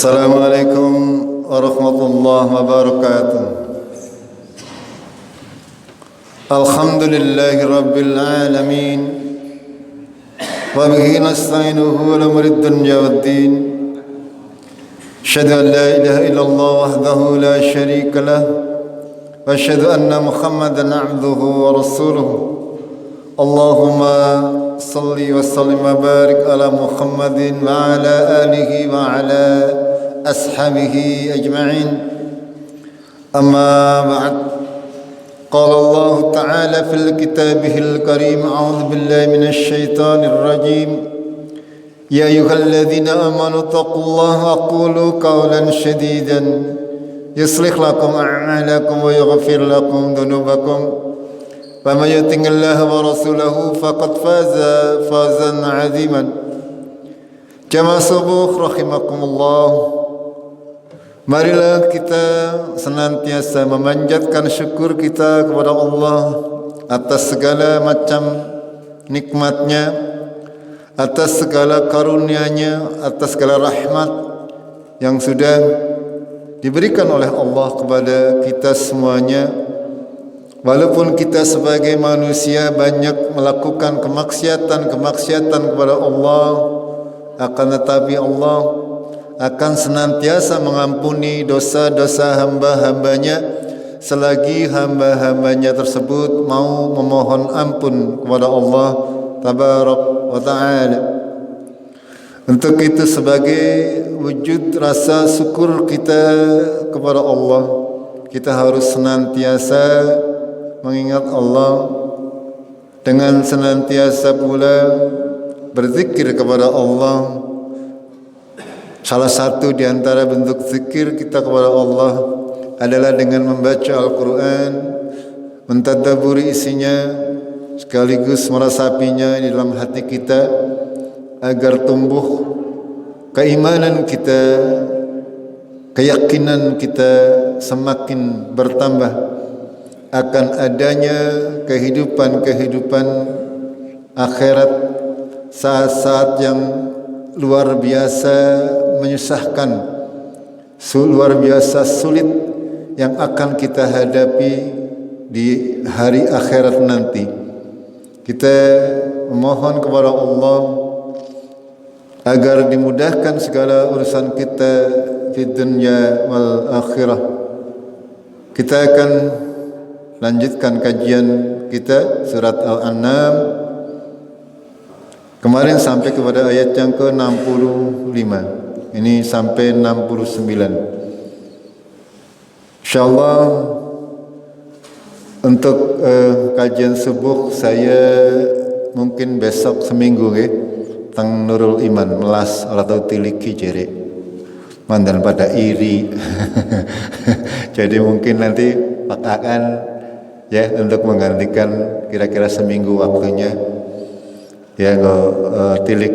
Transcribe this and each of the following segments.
Assalamualaikum warahmatullahi wabarakatuh. Alhamdulillahi rabbil alamin. Wa bihi nasta'inuhu ala umuri dunya waddin. Asyhadu an la ilaha illallah wahdahu la syarika lah. Wa asyhadu anna Muhammadan 'abduhu wa rasuluh. Allahumma salli wa sallim wa barik ala Muhammadin wa ala alihi wa ala ashabihi ajma'in. Amma ba'd. Qala Allah ta'ala fil kitabihil karim, a'udzu billahi minasy syaithanir rajim. Ya ayyuhalladzina amanu taqullaha wa qulu qawlan shadidan yuslih lakum a'malakum wa yaghfir lakum dhunubakum. فَمَنْ يُطِعِ اللَّهَ وَرَسُولَهُ فَقَدْ فَازَ فَوْزًا عَظِيمًا. Jamaah subuh rahimakumullah. Marilah kita senantiasa memanjatkan syukur kita kepada Allah atas segala macam nikmatnya, atas segala karunia-Nya, atas segala rahmat yang sudah diberikan oleh Allah kepada kita semuanya. Walaupun kita sebagai manusia banyak melakukan kemaksiatan kepada Allah, akan tetapi Allah akan senantiasa mengampuni dosa-dosa hamba-hambanya selagi hamba-hambanya tersebut mau memohon ampun kepada Allah Tabarak wa Ta'ala. Untuk itu, sebagai wujud rasa syukur kita kepada Allah, kita harus senantiasa mengingat Allah, dengan senantiasa pula berzikir kepada Allah. Salah satu di antara bentuk zikir kita kepada Allah adalah dengan membaca Al-Quran, mentadabburi isinya, sekaligus meresapinya di dalam hati kita agar tumbuh keimanan kita, keyakinan kita semakin bertambah akan adanya kehidupan akhirat, saat-saat yang luar biasa menyusahkan, luar biasa sulit yang akan kita hadapi di hari akhirat nanti. Kita memohon kepada Allah agar dimudahkan segala urusan kita di dunia wal akhirah. Kita akan lanjutkan kajian kita surat Al-An'am. Kemarin sampai kepada ayat yang ke-65. Ini sampai 69. Insyaallah untuk kajian subuh saya mungkin besok seminggu tentang Nurul Iman melas atau tiliki jere. Mandan pada iri. Jadi mungkin nanti akan untuk menggantikan kira-kira seminggu waktunya tilik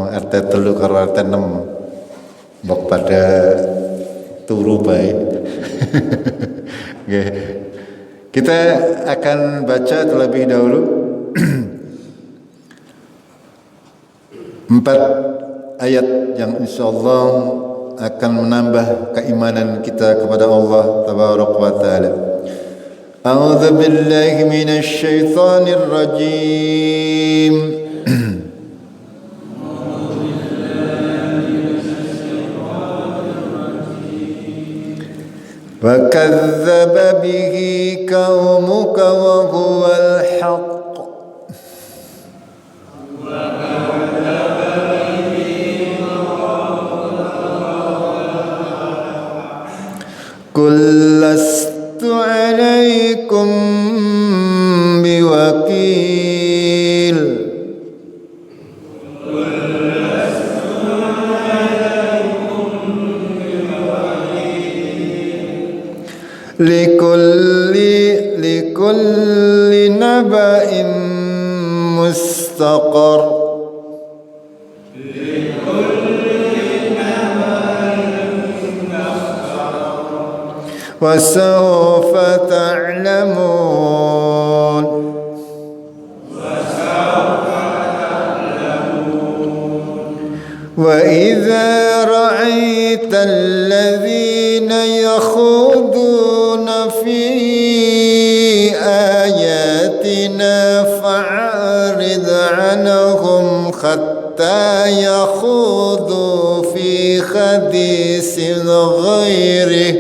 RT telu karo RT 6 bok pada turu baik. Kita akan baca terlebih dahulu 4 ayat yang insyaallah akan menambah keimanan kita kepada Allah Tabaraka wa Ta'ala. A'udzu billahi minasy syaithanir rajim. Wa kadzdzaba bihi qaumuka wa huwal haqq. Qul lastu 'alaikum biwakil. Likulli naba'in mustaqar. وسوف تعلمون. وإذا رأيت الذين يخوضون في آياتنا فأعرض عنهم حتى يخوضوا في حديث غيره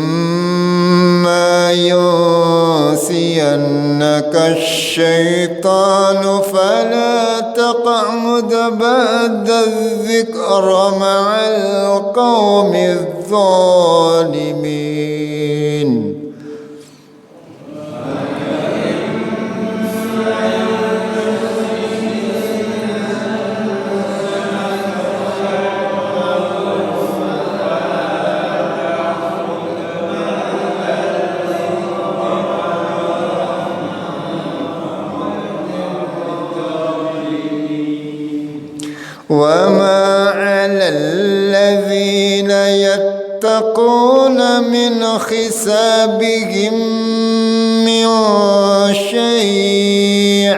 وإما ينسينك الشيطان فلا تقعد بعد الذكر مع القوم الظالمين وما على الذين يتقون من حسابهم من شيء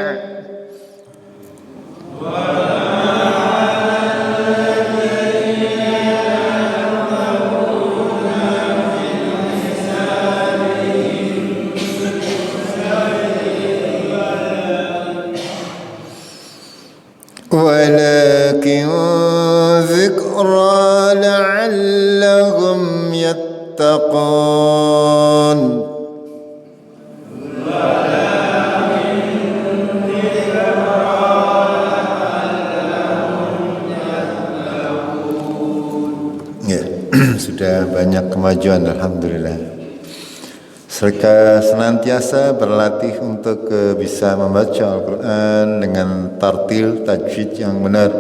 ولكن ذكرى لعلهم يتقون ya, sudah banyak kemajuan alhamdulillah. Serta senantiasa berlatih untuk bisa membaca Al-Quran dengan tartil tajwid yang benar.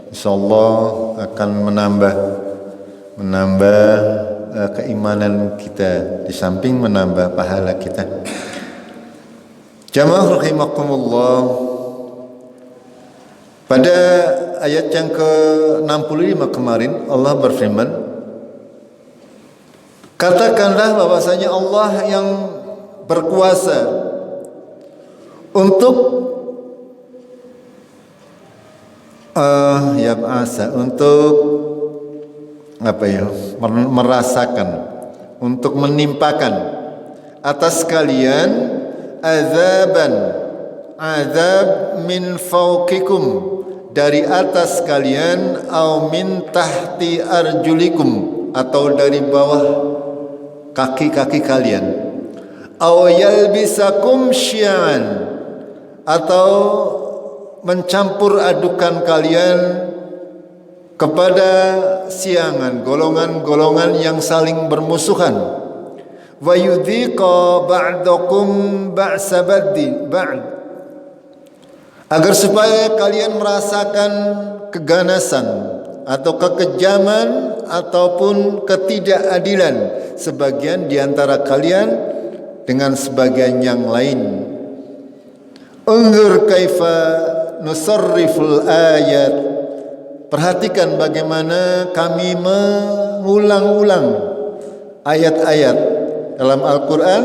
InsyaAllah akan menambah keimanan kita, di samping menambah pahala kita. Jamaah rahimakumullah, pada ayat yang ke-65 kemarin Allah berfirman, katakanlah bahwasanya Allah yang berkuasa untuk merasakan, untuk menimpakan atas kalian azab min fawqikum, dari atas kalian, au min tahti arjulikum, atau dari bawah kaki-kaki kalian, aw yalbisakum syi'an, atau mencampur adukan kalian kepada siangan, golongan-golongan yang saling bermusuhan, wa yudhiqa ba'dakum ba'sa ba'd, agar supaya kalian merasakan keganasan atau kekejaman ataupun ketidakadilan sebagian di antara kalian dengan sebagian yang lain. Unzur kaifa nusarriful ayat, perhatikan bagaimana kami mengulang-ulang ayat-ayat dalam Al-Quran,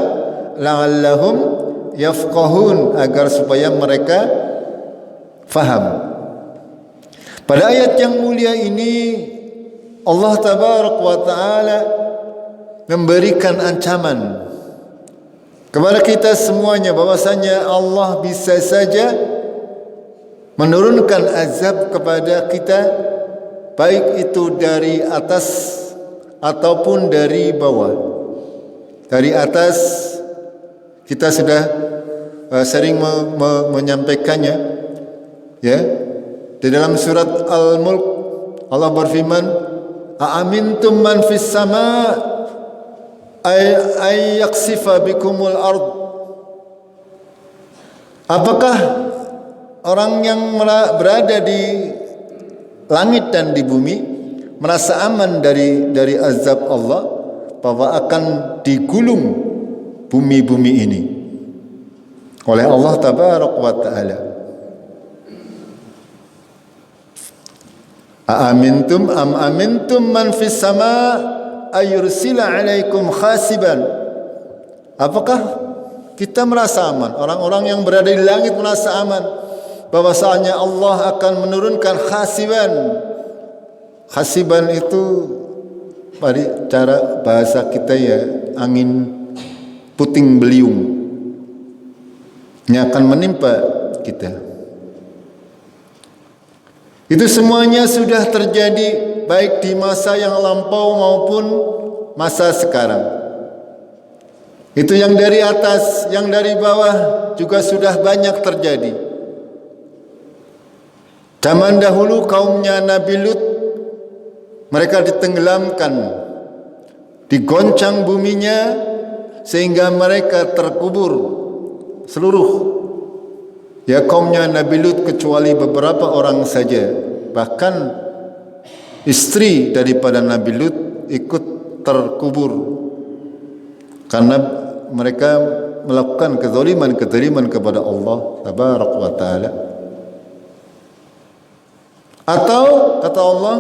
la'allahum yafqahun, agar supaya mereka faham. Pada ayat yang mulia ini Allah tabaraka wa ta'ala memberikan ancaman kepada kita semuanya bahwasanya Allah bisa saja menurunkan azab kepada kita, baik itu dari atas ataupun dari bawah. Dari atas kita sudah sering menyampaikannya, ya. Di dalam surat Al-Mulk Allah berfirman, a'amintum man fis sama' ay yaksifa bikumul ard. Apakah orang yang berada di langit dan di bumi merasa aman dari azab Allah? bahwa akan digulung bumi-bumi ini oleh Allah tabaraka wa taala. Amintum am amintum man fis sama ayursila alaikum khasiban. Apakah kita merasa aman? Orang-orang yang berada di langit merasa aman bahwasanya Allah akan menurunkan khasiban. Khasiban itu pada cara bahasa kita ya, angin puting beliung yang akan menimpa kita. Itu semuanya sudah terjadi baik di masa yang lampau maupun masa sekarang. Itu yang dari atas, yang dari bawah juga sudah banyak terjadi. Zaman dahulu kaumnya Nabi Lut, mereka ditenggelamkan, digoncang buminya sehingga mereka terkubur seluruh. Ya kaumnya Nabi Lut kecuali beberapa orang saja. Bahkan istri daripada Nabi Lut ikut terkubur karena mereka melakukan kezaliman kepada Allah tabaraka wa taala. Atau kata Allah,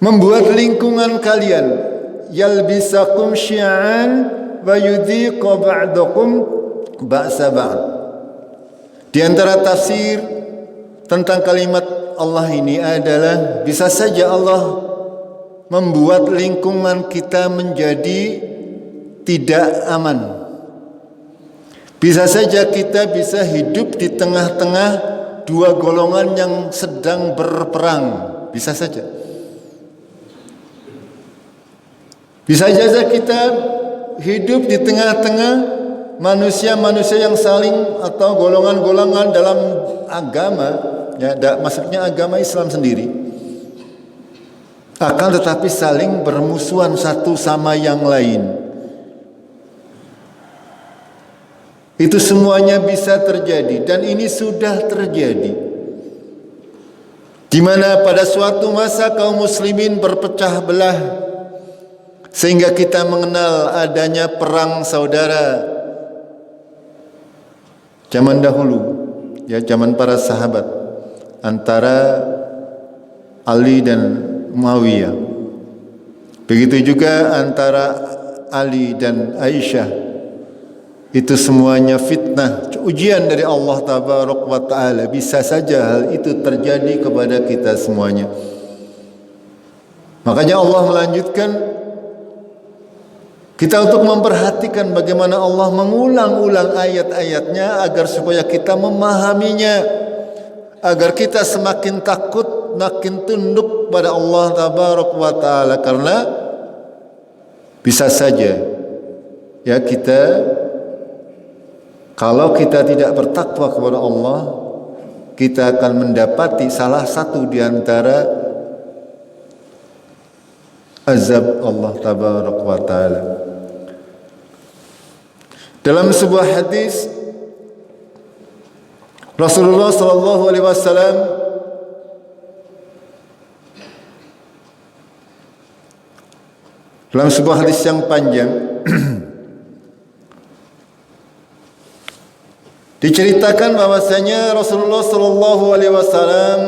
membuat lingkungan kalian yalbisakum syi'an wa yudhiqa ba'dakum ba'sa ba'd. Di antara tafsir tentang kalimat Allah ini adalah bisa saja Allah membuat lingkungan kita menjadi tidak aman. Bisa saja kita bisa hidup di tengah-tengah dua golongan yang sedang berperang. Bisa saja. Bisa saja kita hidup di tengah-tengah manusia-manusia yang saling atau golongan-golongan dalam agama, ya, maksudnya agama Islam sendiri, akan tetapi saling bermusuhan satu sama yang lain. Itu semuanya bisa terjadi dan ini sudah terjadi. Di mana pada suatu masa kaum muslimin berpecah belah sehingga kita mengenal adanya perang saudara. Zaman dahulu, ya zaman para sahabat antara Ali dan Muawiyah. Begitu juga antara Ali dan Aisyah. Itu semuanya fitnah, ujian dari Allah tabaraka wa taala. Bisa saja hal itu terjadi kepada kita semuanya. Makanya Allah melanjutkan kita untuk memperhatikan bagaimana Allah mengulang-ulang ayat-ayatnya agar supaya kita memahaminya, agar kita semakin takut, makin tunduk pada Allah tabaraka wa taala. Karena bisa saja ya kita, kalau kita tidak bertakwa kepada Allah, kita akan mendapati salah satu di antara azab Allah tabaraka wa taala. Dalam sebuah hadis Rasulullah sallallahu alaihi wasallam dalam sebuah hadis yang panjang diceritakan bahwasanya Rasulullah sallallahu alaihi wasallam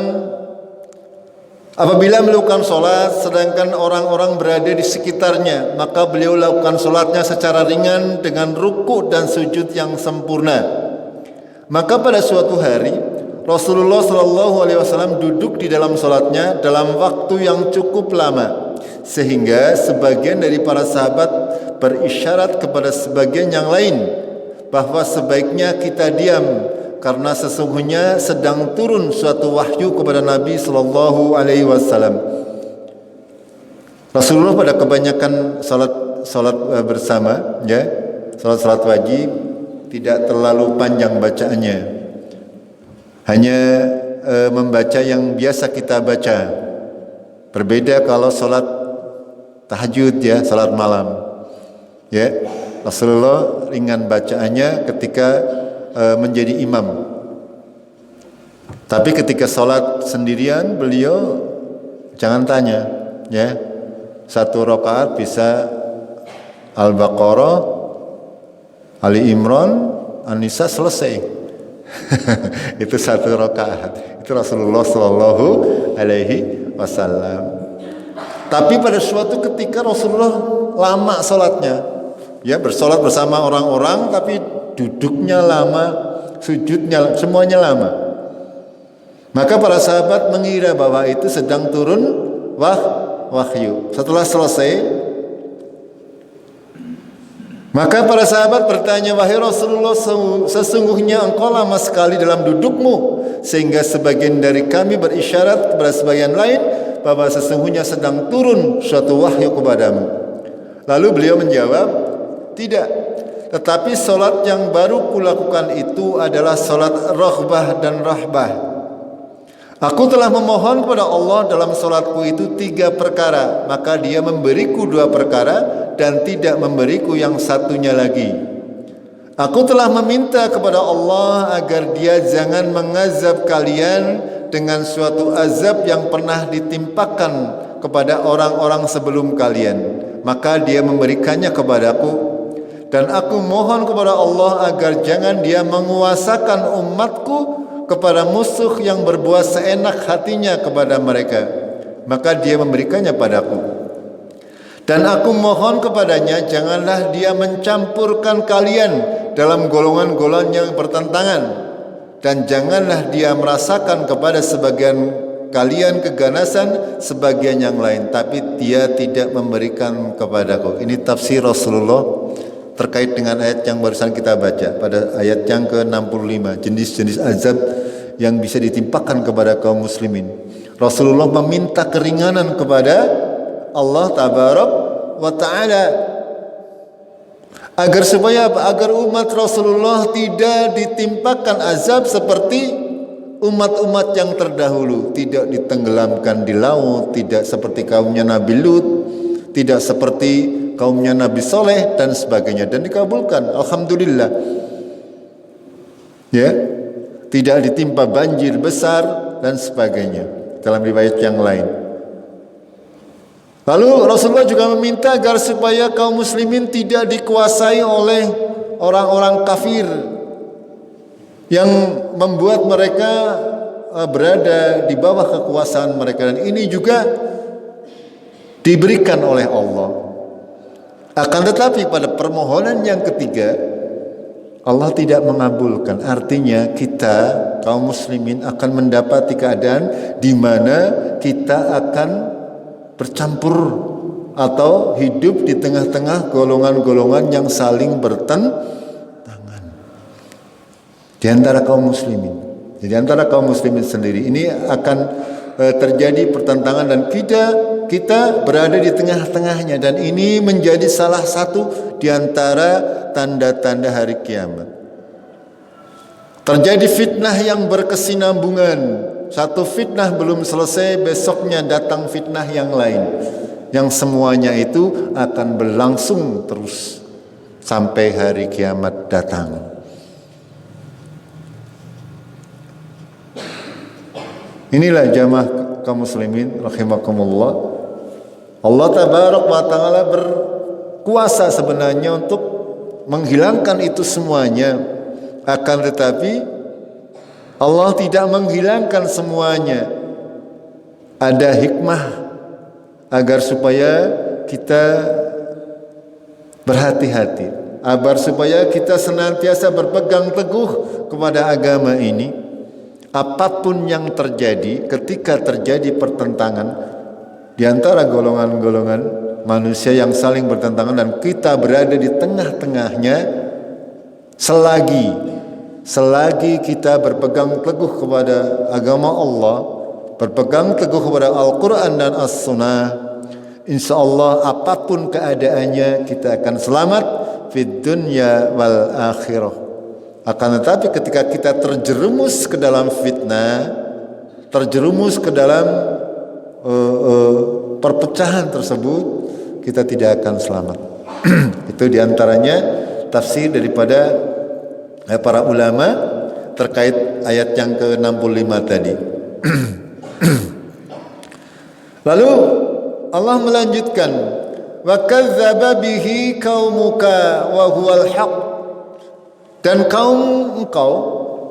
apabila melakukan sholat sedangkan orang-orang berada di sekitarnya, maka beliau lakukan sholatnya secara ringan dengan ruku dan sujud yang sempurna. Maka pada suatu hari Rasulullah SAW duduk di dalam sholatnya dalam waktu yang cukup lama, sehingga sebagian dari para sahabat berisyarat kepada sebagian yang lain bahwa sebaiknya kita diam, karena sesungguhnya sedang turun suatu wahyu kepada Nabi sallallahu alaihi wasallam. Rasulullah pada kebanyakan salat bersama, ya, salat wajib tidak terlalu panjang bacaannya. Hanya membaca yang biasa kita baca. Berbeda kalau salat tahajud, ya, salat malam. Ya, Rasulullah ringan bacaannya ketika menjadi imam. Tapi ketika sholat sendirian beliau jangan tanya, ya, satu rakaat bisa Al-Baqarah, Ali Imran, An-Nisa selesai. Itu satu rakaat. Itu Rasulullah Shallallahu Alaihi Wasallam. Tapi pada suatu ketika Rasulullah lama sholatnya, ya bersolat bersama orang-orang, tapi duduknya lama, sujudnya semuanya lama. Maka para sahabat mengira bahwa itu sedang turun wahyu. Setelah selesai, maka para sahabat bertanya, wahai Rasulullah, sesungguhnya engkau lama sekali dalam dudukmu, sehingga sebagian dari kami berisyarat kepada sebagian lain bahwa sesungguhnya sedang turun suatu wahyu kepadamu. Lalu beliau menjawab, tidak, tetapi solat yang baru kulakukan itu adalah solat raghbah dan rahbah. Aku telah memohon kepada Allah dalam solatku itu 3 perkara, maka Dia memberiku 2 perkara dan tidak memberiku yang satunya lagi. Aku telah meminta kepada Allah agar Dia jangan mengazab kalian dengan suatu azab yang pernah ditimpakan kepada orang-orang sebelum kalian, maka Dia memberikannya kepadaku. Dan aku mohon kepada Allah agar jangan Dia menguasakan umatku kepada musuh yang berbuat seenak hatinya kepada mereka, maka Dia memberikannya padaku. Dan aku mohon kepadanya, janganlah Dia mencampurkan kalian dalam golongan-golongan yang bertentangan, dan janganlah Dia merasakan kepada sebagian kalian keganasan sebagian yang lain, tapi Dia tidak memberikan kepadaku. Ini tafsir Rasulullah terkait dengan ayat yang barusan kita baca pada ayat yang ke-65, jenis-jenis azab yang bisa ditimpakan kepada kaum muslimin. Rasulullah meminta keringanan kepada Allah Tabarak wa Ta'ala agar umat Rasulullah tidak ditimpakan azab seperti umat-umat yang terdahulu, tidak ditenggelamkan di laut, tidak seperti kaumnya Nabi Lut, tidak seperti kaumnya Nabi Soleh dan sebagainya, dan dikabulkan, alhamdulillah. Ya, tidak ditimpa banjir besar dan sebagainya dalam riwayat yang lain. Lalu Rasulullah juga meminta agar supaya kaum muslimin tidak dikuasai oleh orang-orang kafir yang membuat mereka berada di bawah kekuasaan mereka, dan ini juga diberikan oleh Allah. Akan tetapi pada permohonan yang ketiga Allah tidak mengabulkan. Artinya kita kaum muslimin akan mendapati keadaan di mana kita akan bercampur atau hidup di tengah-tengah golongan-golongan yang saling bertentangan di antara kaum muslimin. Di antara kaum muslimin sendiri ini akan terjadi pertentangan, dan kita berada di tengah-tengahnya, dan ini menjadi salah satu di antara tanda-tanda hari kiamat. Terjadi fitnah yang berkesinambungan. Satu fitnah belum selesai, besoknya datang fitnah yang lain, yang semuanya itu akan berlangsung terus sampai hari kiamat datang. Inilah jamaah kaum muslimin rahimakumullah. Allah Tabarak wa Ta'ala berkuasa sebenarnya untuk menghilangkan itu semuanya. Akan tetapi Allah tidak menghilangkan semuanya. Ada hikmah agar supaya kita berhati-hati, agar supaya kita senantiasa berpegang teguh kepada agama ini. Apapun yang terjadi, ketika terjadi pertentangan di antara golongan-golongan manusia yang saling bertentangan dan kita berada di tengah-tengahnya, selagi kita berpegang teguh kepada agama Allah, berpegang teguh kepada Al-Quran dan As-Sunnah, insya Allah apapun keadaannya kita akan selamat fid dunya wal akhirah. Akan tetapi ketika kita terjerumus ke dalam fitnah, terjerumus ke dalam perpecahan tersebut, kita tidak akan selamat. Itu diantaranya tafsir daripada para ulama terkait ayat yang ke-65 tadi. Lalu Allah melanjutkan, wa kadzdzaba bihi qaumuka wa huwal haq, dan kaum engkau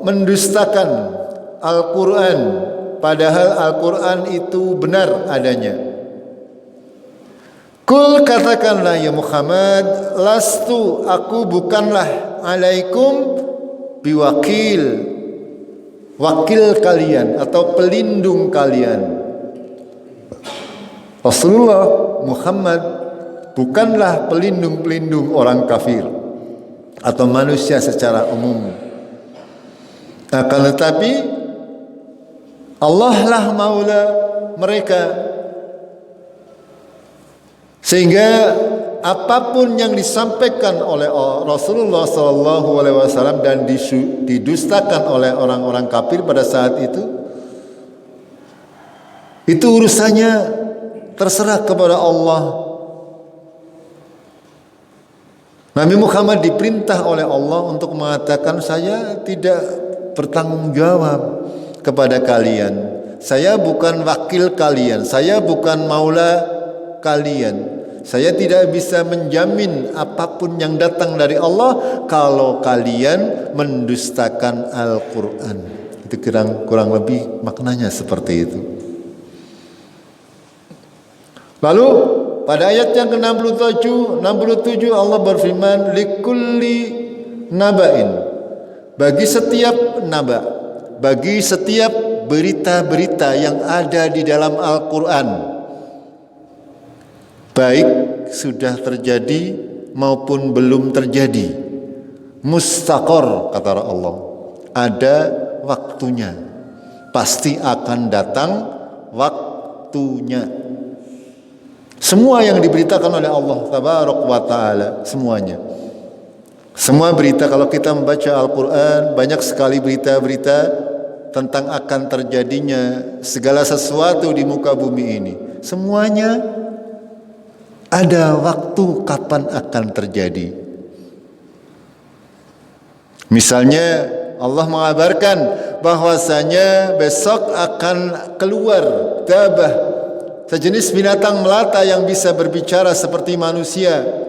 mendustakan Al-Quran padahal Al-Quran itu benar adanya. Kul, katakanlah ya Muhammad, lastu, aku bukanlah alaikum biwakil, wakil kalian atau pelindung kalian. Rasulullah Muhammad bukanlah pelindung-pelindung orang kafir atau manusia secara umum. Akan tetapi Allah lah maula mereka, sehingga apapun yang disampaikan oleh Rasulullah SAW dan didustakan oleh orang-orang kafir pada saat itu urusannya terserah kepada Allah. Nabi Muhammad diperintah oleh Allah untuk mengatakan, saya tidak bertanggung jawab kepada kalian. Saya bukan wakil kalian. Saya bukan maula kalian. Saya tidak bisa menjamin apapun yang datang dari Allah kalau kalian mendustakan Al-Quran. Itu kurang lebih maknanya seperti itu. Lalu pada ayat yang ke-67 Allah berfirman, likulli naba'in, bagi setiap naba, bagi setiap berita-berita yang ada di dalam Al-Quran, baik sudah terjadi maupun belum terjadi, mustaqor, kata Allah, ada waktunya, pasti akan datang waktunya. Semua yang diberitakan oleh Allah Tabaraka wa Ta'ala, semuanya. Semua berita, kalau kita membaca Al-Quran, banyak sekali berita-berita tentang akan terjadinya segala sesuatu di muka bumi ini. Semuanya ada waktu kapan akan terjadi. Misalnya Allah mengabarkan bahwasanya besok akan keluar dabah, sejenis binatang melata yang bisa berbicara seperti manusia.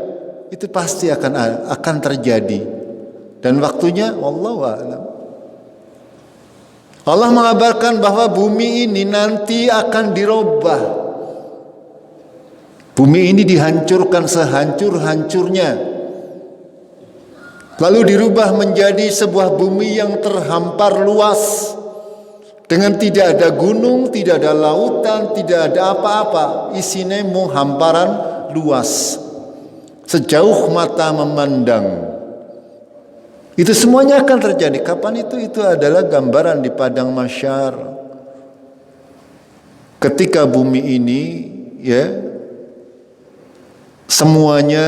Itu pasti akan terjadi, dan waktunya wallahu a'lam. Allah mengabarkan bahwa bumi ini nanti akan dirubah. Bumi ini dihancurkan sehancur-hancurnya, lalu dirubah menjadi sebuah bumi yang terhampar luas, dengan tidak ada gunung, tidak ada lautan, tidak ada apa-apa. Isinya mau hamparan luas, sejauh mata memandang. Itu semuanya akan terjadi. Kapan itu? Itu adalah gambaran di padang mahsyar. Ketika bumi ini semuanya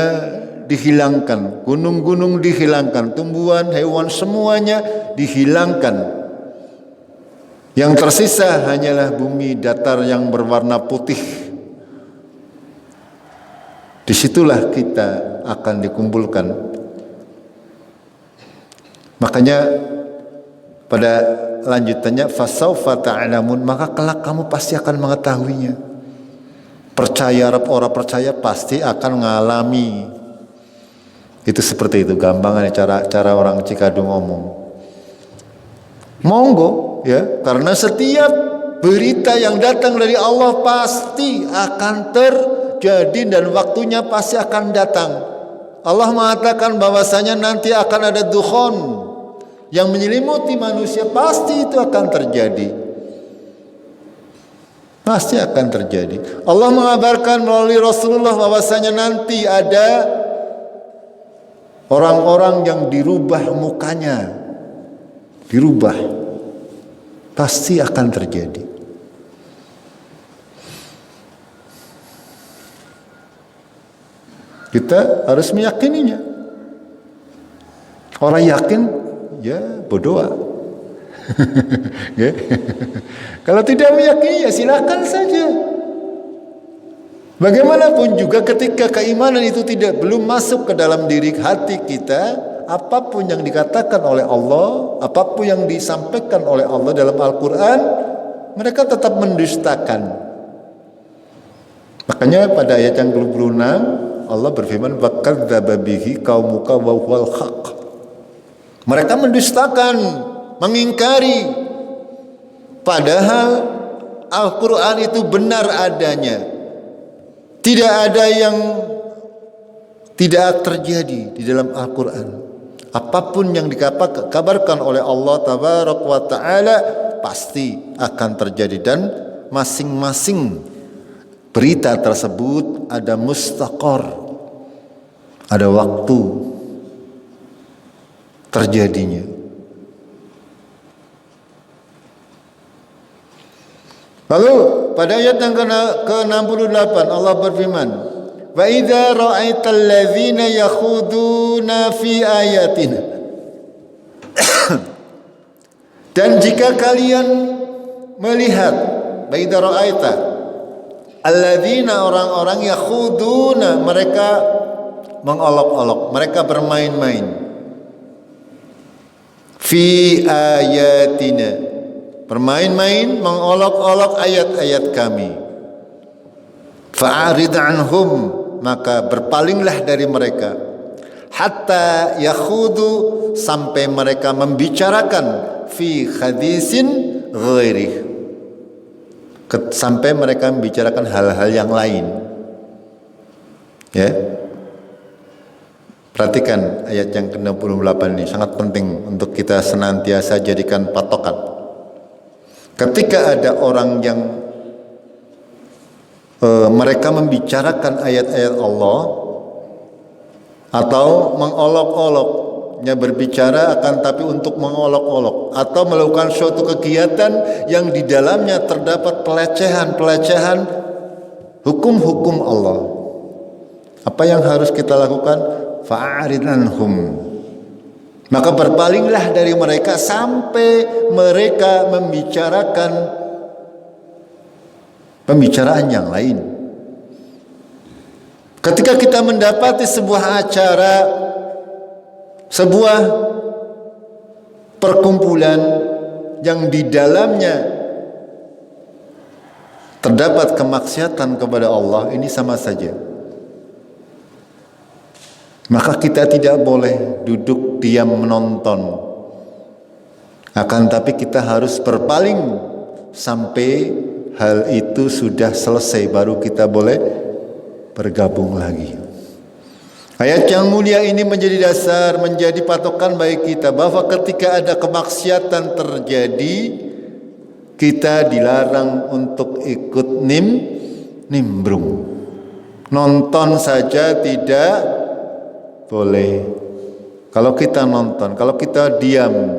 dihilangkan, gunung-gunung dihilangkan, tumbuhan, hewan semuanya dihilangkan. Yang tersisa hanyalah bumi datar yang berwarna putih. Disitulah kita akan dikumpulkan. Makanya pada lanjutannya, fasaufa ta'lamun, maka kelak kamu pasti akan mengetahuinya. Percaya orang percaya pasti akan mengalami. Itu seperti itu gampangnya cara orang Cikadung ngomong. Monggo ya, karena setiap berita yang datang dari Allah pasti akan terjadi dan waktunya pasti akan datang. Allah mengatakan bahwasanya nanti akan ada dukhon yang menyelimuti manusia, pasti itu akan terjadi. Pasti akan terjadi. Allah mengabarkan melalui Rasulullah bahwasanya nanti ada orang-orang yang dirubah mukanya. Dirubah. Pasti akan terjadi. Kita harus meyakininya. Orang yakin, ya berdoa. Kalau tidak meyakini, ya silakan saja. Bagaimanapun juga ketika keimanan itu belum masuk ke dalam diri hati kita, apapun yang dikatakan oleh Allah, apapun yang disampaikan oleh Allah dalam Al-Quran, mereka tetap mendustakan. Makanya pada ayat yang ke-26 Allah berfirman waqadzdzaba bihi qaumuka wa huwal haq. Mereka mendustakan, mengingkari, padahal Al-Quran itu benar adanya. Tidak ada yang tidak terjadi di dalam Al-Quran. Apapun yang dikabarkan oleh Allah Tabaraka wa Ta'ala pasti akan terjadi, dan masing-masing berita tersebut ada mustaqar, ada waktu terjadinya. Lalu pada ayat yang ke-68 Allah berfirman, "Wa idza ra'aital ladzina yakhuduna fi ayatina." Dan jika kalian melihat, wa idza ra'aita alladzina, orang-orang yakhuduna, mereka mengolok-olok, mereka bermain-main, fi ayatina, bermain-main, mengolok-olok ayat-ayat kami, fa'arid anhum, maka berpalinglah dari mereka, hatta yakhudu, sampai mereka membicarakan, fi hadisin ghairih, sampai mereka membicarakan hal-hal yang lain. Ya, perhatikan ayat yang ke-68 ini sangat penting untuk kita senantiasa jadikan patokan. Ketika ada orang yang mereka membicarakan ayat-ayat Allah atau mengolok-oloknya, berbicara akan tapi untuk mengolok-olok, atau melakukan suatu kegiatan yang di dalamnya terdapat pelecehan hukum-hukum Allah, apa yang harus kita lakukan? Fa'arid anhum, maka berpalinglah dari mereka sampai mereka membicarakan pembicaraan yang lain. Ketika kita mendapati sebuah acara, sebuah perkumpulan yang di dalamnya terdapat kemaksiatan kepada Allah, ini sama saja. Maka kita tidak boleh duduk diam menonton, akan tapi kita harus berpaling sampai hal itu sudah selesai, baru kita boleh bergabung lagi. Ayat yang mulia ini menjadi dasar, menjadi patokan bagi kita bahwa ketika ada kemaksiatan terjadi, kita dilarang untuk ikut nimbrung. Nonton saja tidak boleh. Kalau kita nonton, kalau kita diam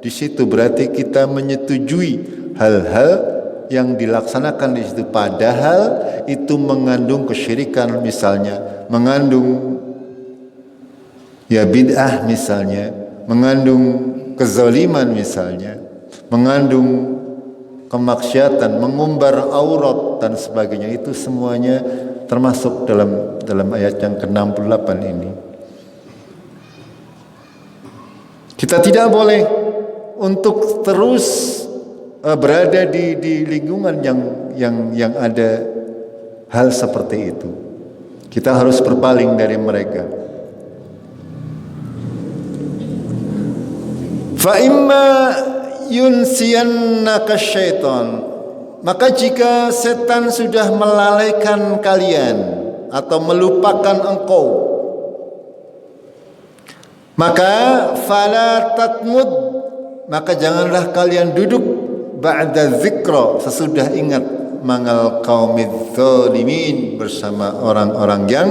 di situ, berarti kita menyetujui hal-hal yang dilaksanakan di situ, padahal itu mengandung kesyirikan, misalnya mengandung bid'ah, misalnya mengandung kezaliman, misalnya mengandung kemaksiatan, mengumbar aurat dan sebagainya. Itu semuanya termasuk dalam ayat yang ke-68 ini. Kita tidak boleh untuk terus berada di lingkungan yang ada hal seperti itu. Kita harus berpaling dari mereka. Fa imma yunsiyannaka syaitan, maka jika setan sudah melalaikan kalian atau melupakan engkau, maka fala tatmud, maka janganlah kalian duduk ba'da dzikra, sesudah ingat, mangal qaumidz zalimin, bersama orang-orang yang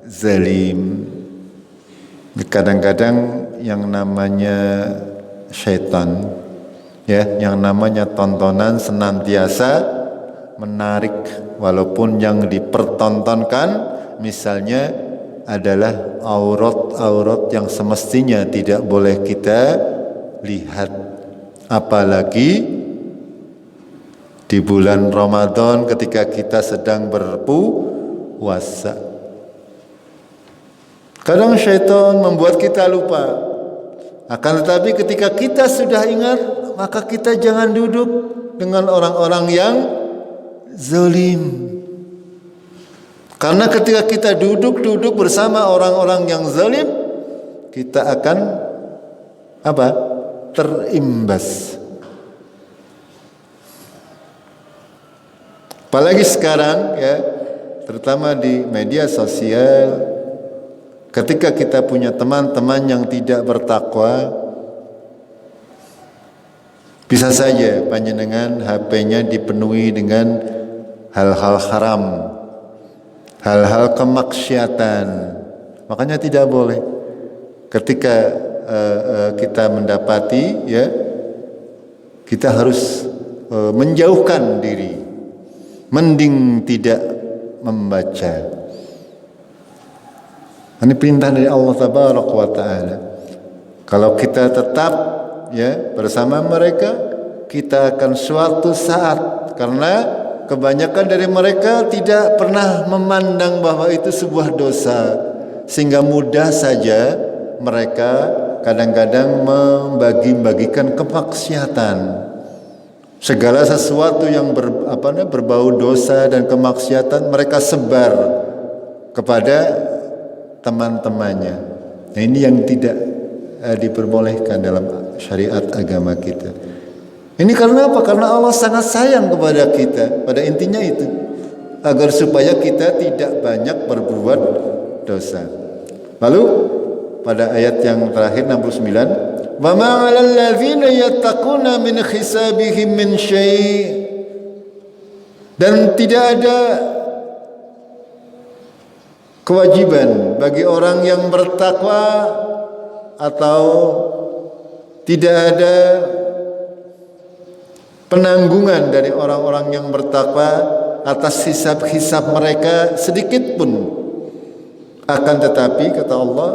zalim. Kadang-kadang yang namanya syaitan, yang namanya tontonan senantiasa menarik, walaupun yang dipertontonkan misalnya adalah aurat-aurat yang semestinya tidak boleh kita lihat, apalagi di bulan Ramadan ketika kita sedang berpuasa. Kadang syaitan membuat kita lupa, akan tetapi ketika kita sudah ingat, maka kita jangan duduk dengan orang-orang yang zalim. Karena ketika kita duduk bersama orang-orang yang zalim, kita akan apa? Terimbas. Apalagi sekarang ya, terutama di media sosial, ketika kita punya teman-teman yang tidak bertakwa, bisa saja panjenengan HP-nya dipenuhi dengan hal-hal haram, hal-hal kemaksiatan. Makanya tidak boleh ketika kita mendapati ya, kita harus menjauhkan diri. Mending tidak membaca. Ini perintah dari Allah Tabaraka wa Ta'ala. Kalau kita tetap ya bersama mereka, kita akan suatu saat, karena kebanyakan dari mereka tidak pernah memandang bahwa itu sebuah dosa, sehingga mudah saja mereka kadang-kadang membagi-bagikan kemaksiatan. Segala sesuatu yang berbau dosa dan kemaksiatan mereka sebar kepada teman-temannya. Nah, ini yang tidak diperbolehkan dalam syariat agama kita. Ini karena apa? Karena Allah sangat sayang kepada kita. Pada intinya itu, agar supaya kita tidak banyak berbuat dosa. Lalu pada ayat yang terakhir 69, wa ma 'alal ladzina yattaquna min hisabihim min syai', dan tidak ada kewajiban bagi orang yang bertakwa, atau tidak ada penanggungan dari orang-orang yang bertakwa atas hisab-hisab mereka sedikit pun. Akan tetapi kata Allah,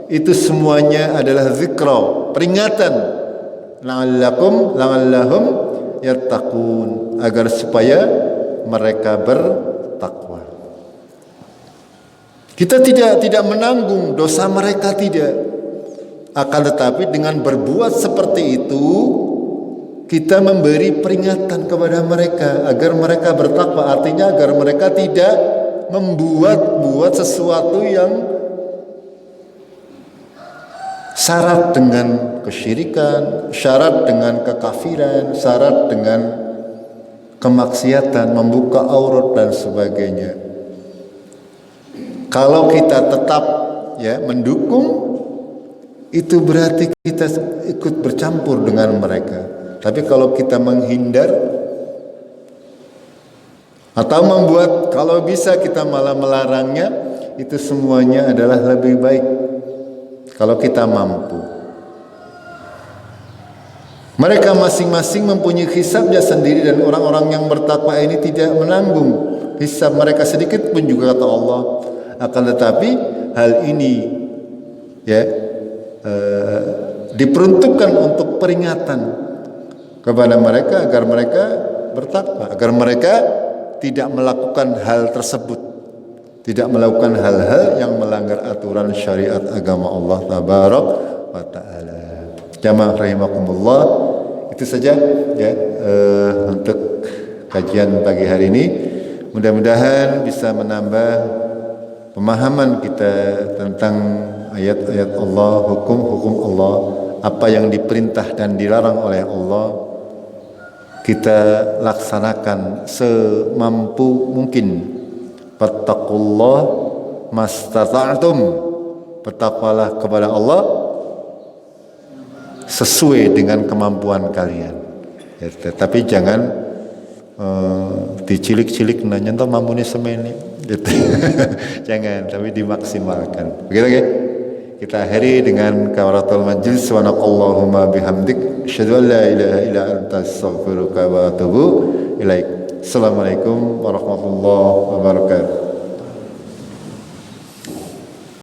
itu semuanya adalah zikra, peringatan, la'allahum yattaqun, agar supaya mereka bertakwa. Kita tidak menanggung dosa mereka, tidak. Akan tetapi dengan berbuat seperti itu, kita memberi peringatan kepada mereka agar mereka bertakwa. Artinya agar mereka tidak membuat sesuatu yang syarat dengan kesyirikan, syarat dengan kekafiran, syarat dengan kemaksiatan, membuka aurat dan sebagainya. Kalau kita tetap ya mendukung, itu berarti kita ikut bercampur dengan mereka. Tapi kalau kita menghindar atau membuat, kalau bisa kita malah melarangnya, itu semuanya adalah lebih baik. Kalau kita mampu. Mereka masing-masing mempunyai hisabnya sendiri, dan orang-orang yang bertakwa ini tidak menanggung hisab mereka sedikit pun juga, kata Allah. Akan tetapi hal ini ya diperuntukkan untuk peringatan kepada mereka agar mereka bertakwa, agar mereka tidak melakukan hal tersebut, tidak melakukan hal-hal yang melanggar aturan syariat agama Allah Tabaraka wa Ta'ala. Jamaah rahimakumullah, itu saja ya untuk kajian pagi hari ini. Mudah-mudahan bisa menambah pemahaman kita tentang ayat-ayat Allah, hukum-hukum Allah, apa yang diperintah dan dilarang oleh Allah, kita laksanakan semampu mungkin. Fattaqullah mastata'tum, bertakwalah kepada Allah sesuai dengan kemampuan kalian. Ya, tapi jangan dicilik-cilik nanya entah mampuni semeni. Gitu. Jangan, tapi dimaksimalkan. Begitu ya? Kita akhiri dengan kafaratul majlis. Subhanakallahumma bihamdik, asyhadu an la ilaha illa anta, astaghfiruka wa atubu ilaik. Assalamualaikum warahmatullahi wabarakatuh.